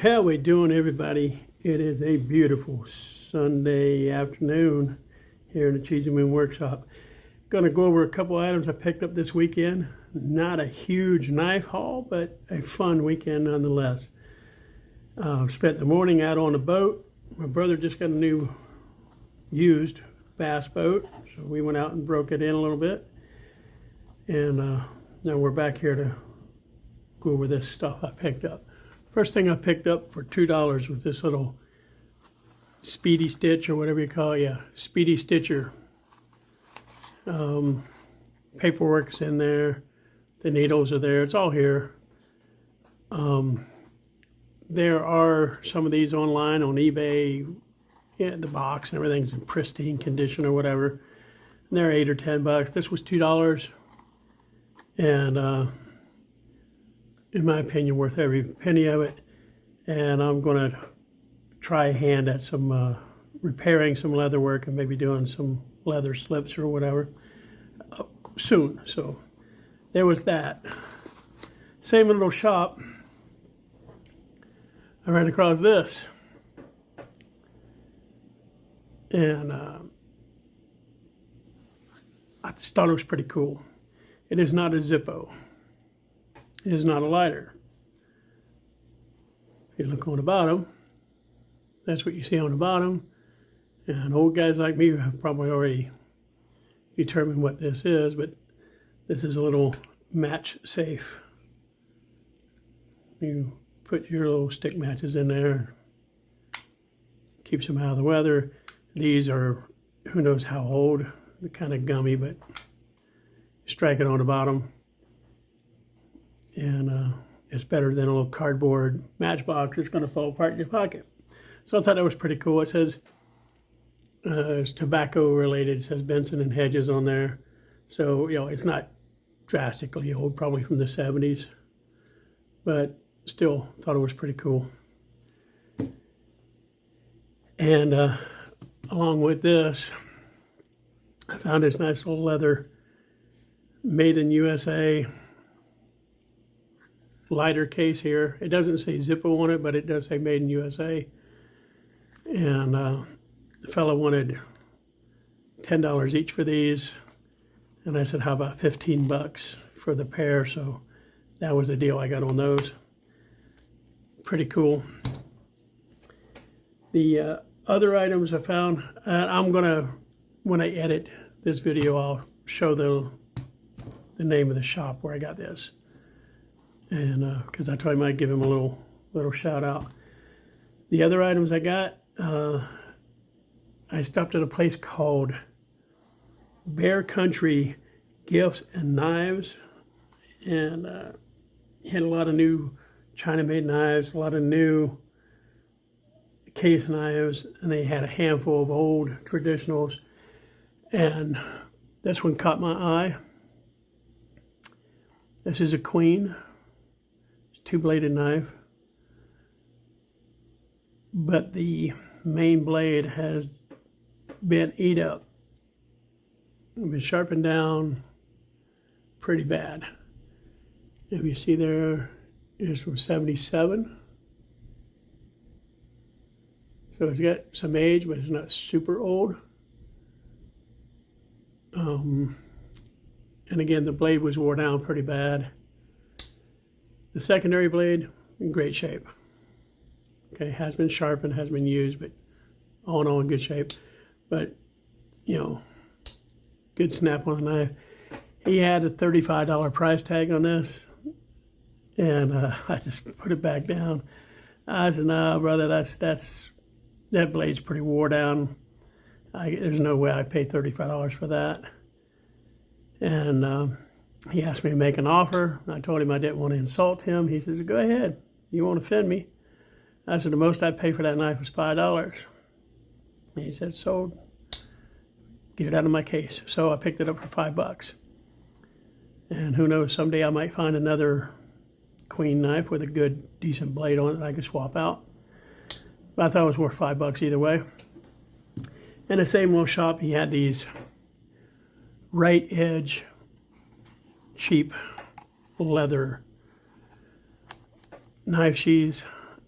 How we doing, everybody? It is a beautiful Sunday afternoon here in the Cheesy Moon Workshop. Going to go over a couple items I picked up this weekend. Not a huge knife haul, but a fun weekend nonetheless. Spent the morning out on a boat. My brother just got a new used bass boat, so we went out and broke it in a little bit. And now we're back here to go over this stuff I picked up. First thing I picked up for $2 was this little Speedy Stitch, or whatever you call it. Yeah, Speedy Stitcher. Paperwork's in there. The needles are there. It's all here. There are some of these online on eBay. Yeah, the box and everything's in pristine condition or whatever. And they're $8 or $10. This was $2. And in my opinion, worth every penny of it. And I'm going to try a hand at some repairing some leather work and maybe doing some leather slips or whatever soon. So there was that. Same little shop, I ran across this. And I just thought it was pretty cool. It is not a Zippo. It is not a lighter. If you look on the bottom, that's what you see on the bottom. And old guys like me have probably already determined what this is, but this is a little match safe. You put your little stick matches in there, keeps them out of the weather. These are, who knows how old, they're kind of gummy, but strike it on the bottom. And it's better than a little cardboard matchbox that's going to fall apart in your pocket. So I thought that was pretty cool. It says it's tobacco related. It says Benson and Hedges on there. So, you know, it's not drastically old, probably from the 70s. But still thought it was pretty cool. And along with this, I found this nice little leather made in USA lighter case here. It doesn't say Zippo on it, but it does say made in USA. And the fellow wanted $10 each for these. And I said, how about 15 bucks for the pair? So that was the deal I got on those. Pretty cool. The other items I found, I'm gonna, when I edit this video, I'll show the name of the shop where I got this. And because I told him I'd give him a little shout out. The other items I got, I stopped at a place called Bear Country Gifts and Knives, and he had a lot of new China-made knives, a lot of new case knives, and they had a handful of old traditionals. And this one caught my eye. This is a queen. Two-bladed knife, but the main blade has been eat up. It's been sharpened down pretty bad. If you see there, it's from 77. So it's got some age, but it's not super old. And again, the blade was wore down pretty bad. The secondary blade, in great shape. Okay, has been sharpened, has been used, but all in all in good shape. But, you know, good snap on the knife. He had a $35 price tag on this, and I just put it back down. I said, no, brother, that blade's pretty wore down. There's no way I pay $35 for that. And he asked me to make an offer. I told him I didn't want to insult him. He says, go ahead. You won't offend me. I said, the most I'd pay for that knife was $5. And he said, sold. Get it out of my case. So I picked it up for $5. And who knows, someday I might find another queen knife with a good, decent blade on it that I could swap out. But I thought it was worth $5 either way. In the same little shop, he had these right edge cheap leather knife sheaths.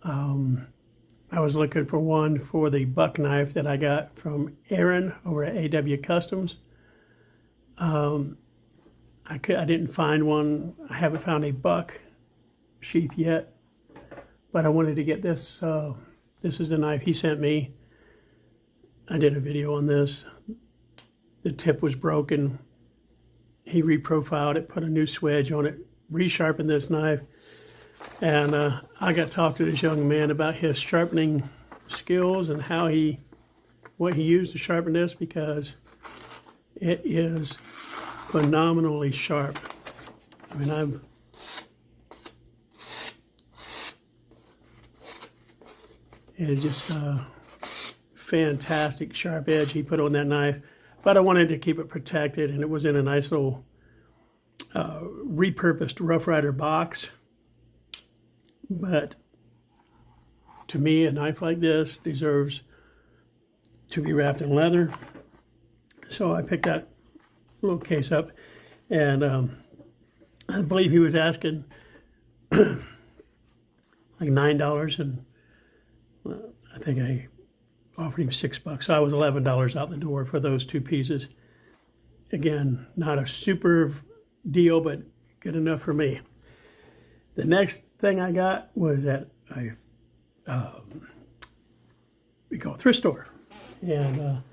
I was looking for one for the buck knife that I got from Aaron over at AW Customs. I didn't find one. I haven't found a buck sheath yet, but I wanted to get this. This is the knife he sent me. I did a video on this. The tip was broken. He reprofiled it, put a new swedge on it, resharpened this knife. And I got to talk to this young man about his sharpening skills and what he used to sharpen this, because it is phenomenally sharp. I mean, it's just a fantastic sharp edge he put on that knife. But I wanted to keep it protected, and it was in a nice little repurposed Rough Rider box. But to me, a knife like this deserves to be wrapped in leather. So I picked that little case up, and I believe he was asking like $9, and I think I offered him $6. So I was $11 out the door for those two pieces. Again, not a super deal, but good enough for me. The next thing I got was at we call it thrift store, and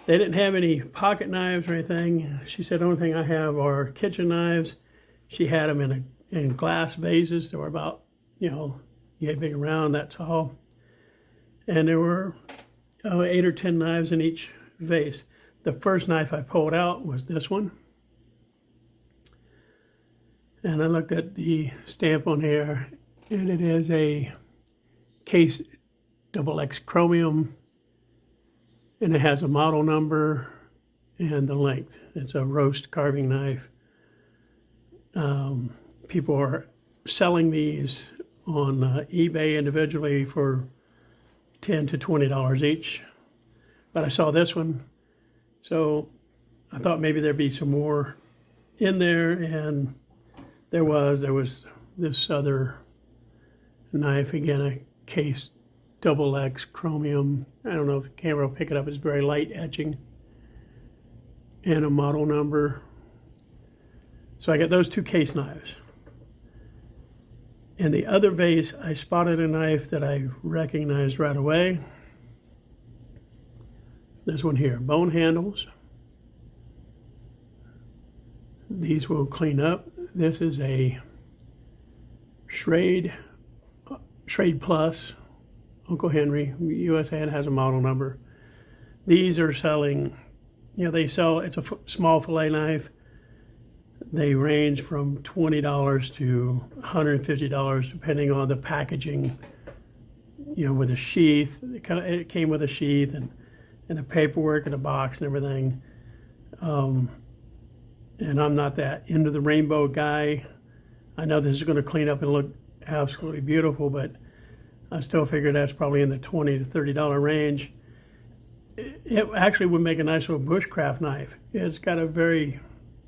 they didn't have any pocket knives or anything. She said the only thing I have are kitchen knives. She had them in glass vases. They were about, yay big around, that tall, and there were 8 or 10 knives in each vase. The first knife I pulled out was this one. And I looked at the stamp on here, and it is a case XX chromium, and it has a model number and the length. It's a roast carving knife. People are selling these on eBay individually for $10 to $20 each. But I saw this one, so I thought maybe there'd be some more in there, and there was this other knife, again, a case XX chromium. I don't know if the camera will pick it up. It's very light etching, and a model number. So I got those two case knives. In the other vase, I spotted a knife that I recognized right away. This one here, bone handles. These will clean up. This is a Schrade Plus, Uncle Henry, USA, and has a model number. These are selling, it's a small fillet knife. They range from $20 to $150 depending on the packaging, with a sheath. It came with a sheath and the paperwork and a box and everything. And I'm not that into the rainbow guy. I know this is going to clean up and look absolutely beautiful, but I still figure that's probably in the $20 to $30 range. It actually would make a nice little bushcraft knife. It's got a very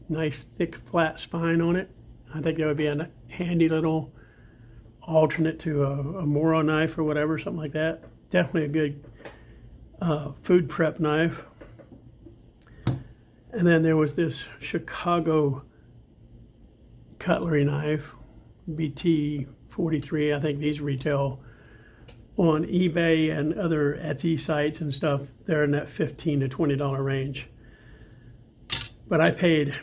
nice, thick, flat spine on it. I think that would be a handy little alternate to a Moro knife or whatever, something like that. Definitely a good food prep knife. And then there was this Chicago cutlery knife, BT43. I think these retail on eBay and other Etsy sites and stuff. They're in that $15 to $20 range. But I paid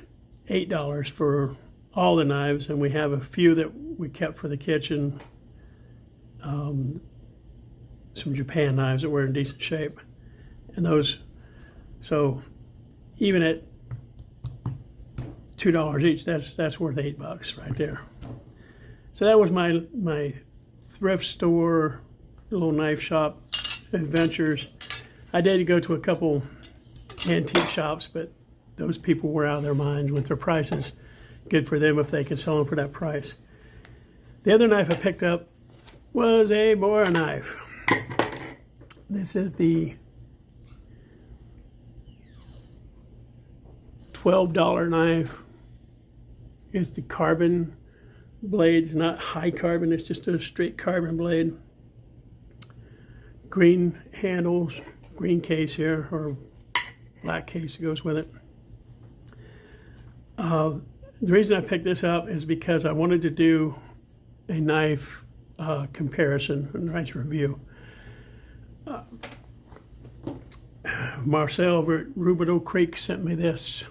$8 for all the knives, and we have a few that we kept for the kitchen. Some Japan knives that were in decent shape. And those, so even at $2 each, that's worth $8 right there. So that was my thrift store, little knife shop adventures. I did go to a couple antique shops, but those people were out of their minds with their prices. Good for them if they could sell them for that price. The other knife I picked up was a Bora knife. This is the $12 knife. It's the carbon blade. It's not high carbon, it's just a straight carbon blade. green handles, green case here, or black case that goes with it. The reason I picked this up is because I wanted to do a knife comparison, a nice review. Marcel over at Rubidoux Creek sent me this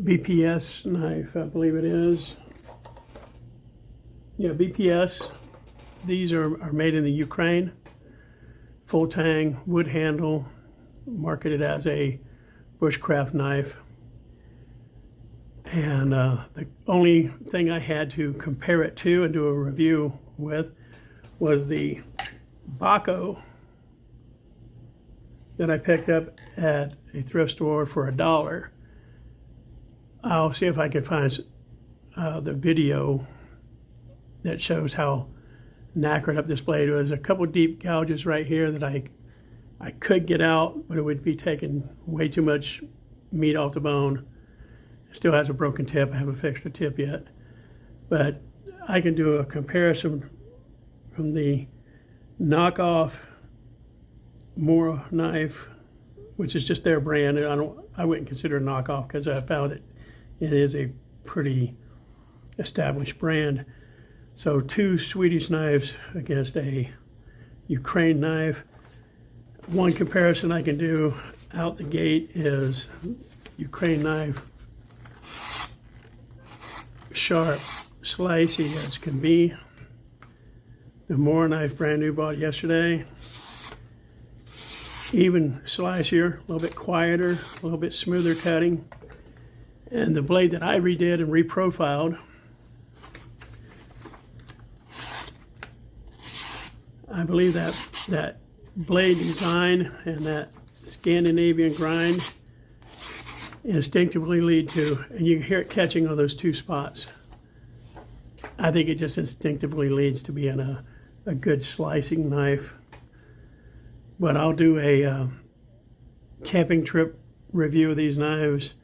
BPS knife, I believe it is. Yeah, BPS. These are made in the Ukraine. Full tang, wood handle, marketed as a bushcraft knife. And the only thing I had to compare it to and do a review with was the Baco that I picked up at a thrift store for $1. I'll see if I can find the video that shows how knackered up this blade was. A couple deep gouges right here that I could get out, but it would be taking way too much meat off the bone. It still has a broken tip. I haven't fixed the tip yet. But I can do a comparison from the knockoff Mora knife, which is just their brand. I wouldn't consider it a knockoff because I found it is a pretty established brand. So 2 Swedish knives against a Ukraine knife. One comparison I can do out the gate is Ukraine knife, sharp, slicey as can be. The Mora knife, brand new, bought yesterday. Even slicier, a little bit quieter, a little bit smoother cutting. And the blade that I redid and reprofiled, I believe that blade design and that Scandinavian grind instinctively lead to, and you can hear it catching on those 2 spots. I think it just instinctively leads to being a good slicing knife. But I'll do a camping trip review of these knives,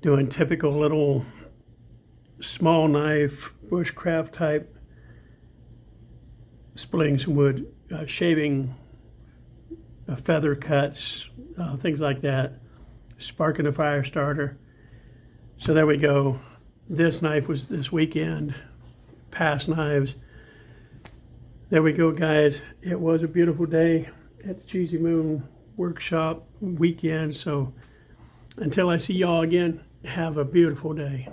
doing typical little small knife, bushcraft type, splitting some wood, shaving feather cuts, things like that, sparking a fire starter. So there we go. This knife was this weekend, past knives. There we go, guys. It was a beautiful day at the Cheesy Moon workshop weekend. So until I see y'all again, have a beautiful day.